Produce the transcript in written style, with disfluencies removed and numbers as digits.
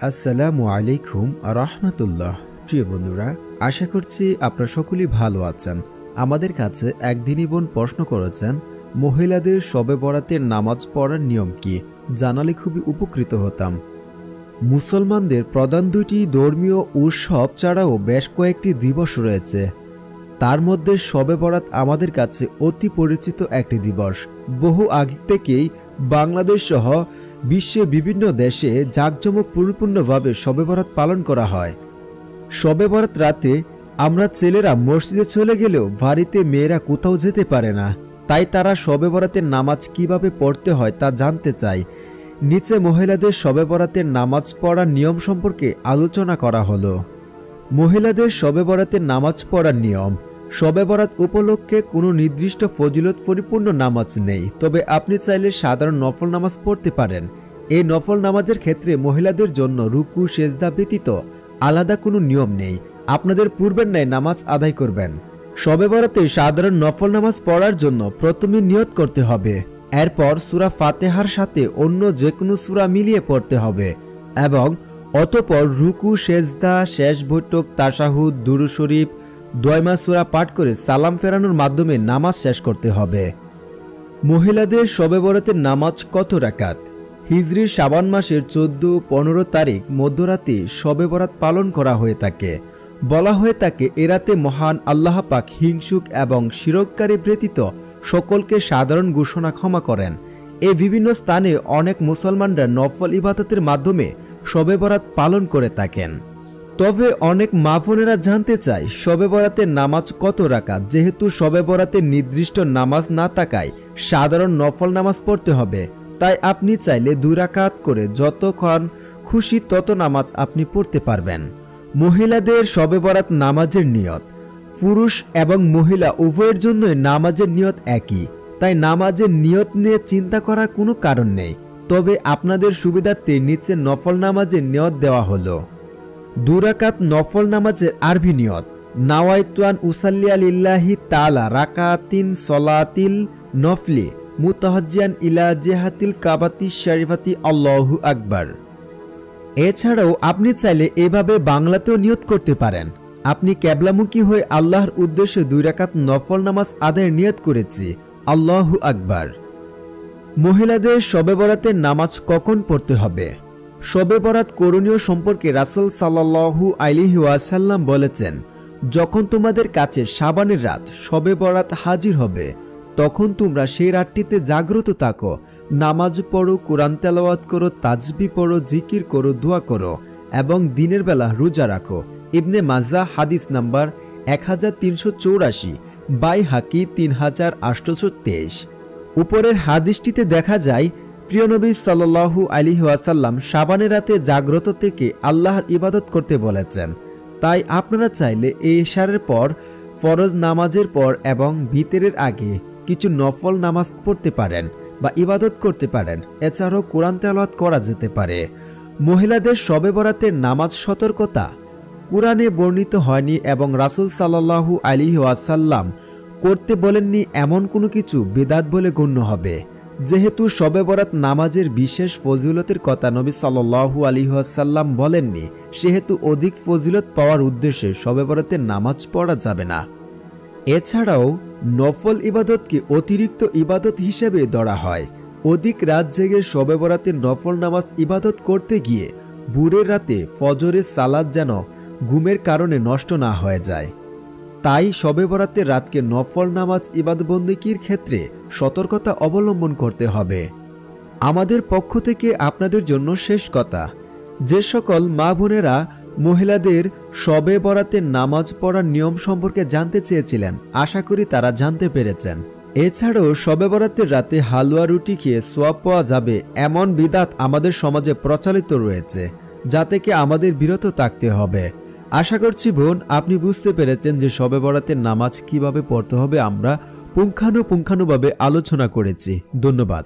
আসসালামু আলাইকুম রাহমাতুল্লাহ। প্রিয় বন্ধুরা, আশা করছি আপনারা সকলেই ভালো আছেন। আমাদের কাছে একদিনই বোন প্রশ্ন করেছেন, মহিলাদের শবে বরাতের নামাজ পড়ার নিয়ম কি জানালে খুবই উপকৃত হতাম। মুসলমানদের প্রধান দুটি ধর্মীয় উৎসব ছাড়াও বেশ কয়েকটি দিবস রয়েছে। তার মধ্যে শবে বরাত আমাদের কাছে অতি পরিচিত একটি দিবস। বহু আগে থেকেই বাংলাদেশ সহ বিশ্বের বিভিন্ন দেশে জাঁকজমকপূর্ণভাবে শবে বরাত পালন করা হয়। শবে বরাত রাতে আমরা ছেলেরা মসজিদে চলে গেলেও বাড়িতে মেয়েরা কোথাও যেতে পারে না, তাই তারা শবে বরাতের নামাজ কিভাবে পড়তে হয় তা জানতে চায়। নিচে মহিলাদের শবে বরাতের নামাজ পড়ার নিয়ম সম্পর্কে আলোচনা করা হলো। মহিলাদের শবে বরাতের নামাজ পড়ার নিয়ম। শবে বরাত উপলক্ষে কোনো নির্দিষ্ট ফজিলত পরিপূর্ণ নামাজ নেই, তবে আপনি চাইলে সাধারণ নফল নামাজ পড়তে পারেন। এই নফল নামাজের ক্ষেত্রে মহিলাদের জন্য রুকু সেজদা ব্যতীত আলাদা কোনো নিয়ম নেই। আপনাদের পূর্বের ন্যায় নামাজ আদায় করবেন। শবে বরাতে সাধারণ নফল নামাজ পড়ার জন্য প্রথমে নিয়ত করতে হবে। এরপর সূরা ফাতিহার সাথে অন্য যে কোনো সূরা মিলিয়ে পড়তে হবে এবং অতঃপর রুকু সেজদা, শেষ বৈঠক, তাশাহুদ, দুরূদ শরীফ, দোয়া সূরা পাঠ করে সালাম ফেরানোর মাধ্যমে নামাজ শেষ করতে হবে। মহিলাদের শবে বরাতের নামাজ কত রাকাত? হিজরি শাবান মাসের 14-15 তারিখ মধ্যরাতে শবে বরাত পালন করা হয়ে থাকে। বলা হয়ে থাকে এ রাতে মহান আল্লাহ পাক হিংসুক এবং শিরককারী ব্যতীত সকলকে সাধারণ ঘোষণা ক্ষমা করেন। এই বিভিন্ন স্থানে অনেক মুসলমানরা নফল ইবাদতের মাধ্যমে শবে বরাত পালন করে থাকেন। তবে অনেক মা বোনেরা জানতে চায় শবে বরাতের নামাজ কত রাকাত। যেহেতু শবে বরাতের নির্দিষ্ট নামাজ না থাকায় সাধারণ নফল নামাজ পড়তে হবে, তাই আপনি চাইলে 2 রাকাত করে যতক্ষণ খুশি তত নামাজ আপনি পড়তে পারবেন। মহিলাদের শবে বরাত নামাজের নিয়ত। পুরুষ এবং মহিলা উভয়ের জন্যই নামাজের নিয়ত একই, তাই নামাজের নিয়ত নিয়ে চিন্তা করার কোনো কারণ নেই। তবে আপনাদের সুবিধার্থে নিচে নফল নামাজের নিয়ত দেওয়া হলো। 2 রাকাত নফল নামাজের আরবি নিয়ত। নাওয়াইতু আন উসাল্লিয়া লিল্লাহি তাআলা রাকাতিন সলাতিল নফলি মুতাহাজ্জিয়ান ইলা জিহাতিল কাবাতি শরীফাতি আল্লাহু আকবার। এছাড়াও আপনি চাইলে এভাবে বাংলাতেও নিয়ত করতে পারেন। আপনি কিবলামুখী হয়ে আল্লাহর উদ্দেশ্যে 2 রাকাত নফল নামাজ আদায়ের নিয়ত করেছি, আল্লাহু আকবার। মহিলাদের শবে বরাতের নামাজ কখন পড়তে হবে? শবে বরাত করণীয় সম্পর্কে রাসূল সাল্লাল্লাহু আলাইহি ওয়াসাল্লাম বলেছেন, যখন তোমাদের কাছে শাবানের রাত শবে বরাত হাজির হবে, তখন তোমরা সেই রাতটিতে জাগ্রত থাকো, নামাজ পড়ো, কোরআন তেলাওয়াত করো, তাজবি পড়ো, জিকির করো, দোয়া করো এবং দিনের বেলা রোজা রাখো। ইবনে মাজাহ হাদিস নাম্বার 1384, বাইহাকি 3823। উপরের হাদিসটিতে দেখা যায় প্রিয় নবী সাল্লাল্লাহু আলাইহি ওয়াসাল্লাম শাবানের রাতে জাগ্রত থেকে আল্লাহর ইবাদত করতে বলেছেন। তাই আপনারা চাইলে এই ইশারের পর, ফরজ নামাজের পর এবং ভিতরের আগে কিছু নফল নামাজ পড়তে পারেন বা ইবাদত করতে পারেন। এছাড়াও কোরআন তেলাওয়াত করা যেতে পারে। মহিলাদের শবে বরাতের নামাজ সতর্কতা। কুরআনে বর্ণিত হয়নি এবং রাসূল সাল্লাল্লাহু আলাইহি ওয়াসাল্লাম করতে বলেননি এমন কোনো কিছু বিদআত বলে গণ্য হবে। যেহেতু শবে বরাত নামাজের বিশেষ ফজিলতের কথা নবী সাল্লাল্লাহু আলাইহি ওয়াসাল্লাম বলেননি, সেহেতু অধিক ফজিলত পাওয়ার উদ্দেশ্যে শবে বরাতের নামাজ পড়া যাবে না। এছাড়াও নফল ইবাদতকে অতিরিক্ত ইবাদত হিসেবে ধরা হয়। অধিক রাত জেগে শবে বরাতের নফল নামাজ ইবাদত করতে গিয়ে ভোরের রাতে ফজরের সালাত যেন ঘুমের কারণে নষ্ট না হয়ে যায়। তাই শবে বরাতের রাতকে নফল নামাজ ইবাদতবন্দেগীর ক্ষেত্রে সতর্কতা অবলম্বন করতে হবে। আমাদের পক্ষ থেকে আপনাদের জন্য শেষ কথা, যে সকল মা বোনেরা মহিলাদের শবে বরাতের নামাজ পড়ার নিয়ম সম্পর্কে জানতে চেয়েছিলেন, আশা করি তারা জানতে পেরেছেন। এছাড়াও শবে বরাতের রাতে হালুয়া রুটি খেয়ে সোয়াব পাওয়া যাবে এমন বিদআত আমাদের সমাজে প্রচলিত রয়েছে, যা থেকে আমাদের বিরত থাকতে হবে। আশা করছি বোন আপনি বুঝতে পেরেছেন যে শবে বরাতের নামাজ কিভাবে পড়তে হবে আমরা পুঙ্খানুপুঙ্খানুভাবে আলোচনা করেছি। ধন্যবাদ।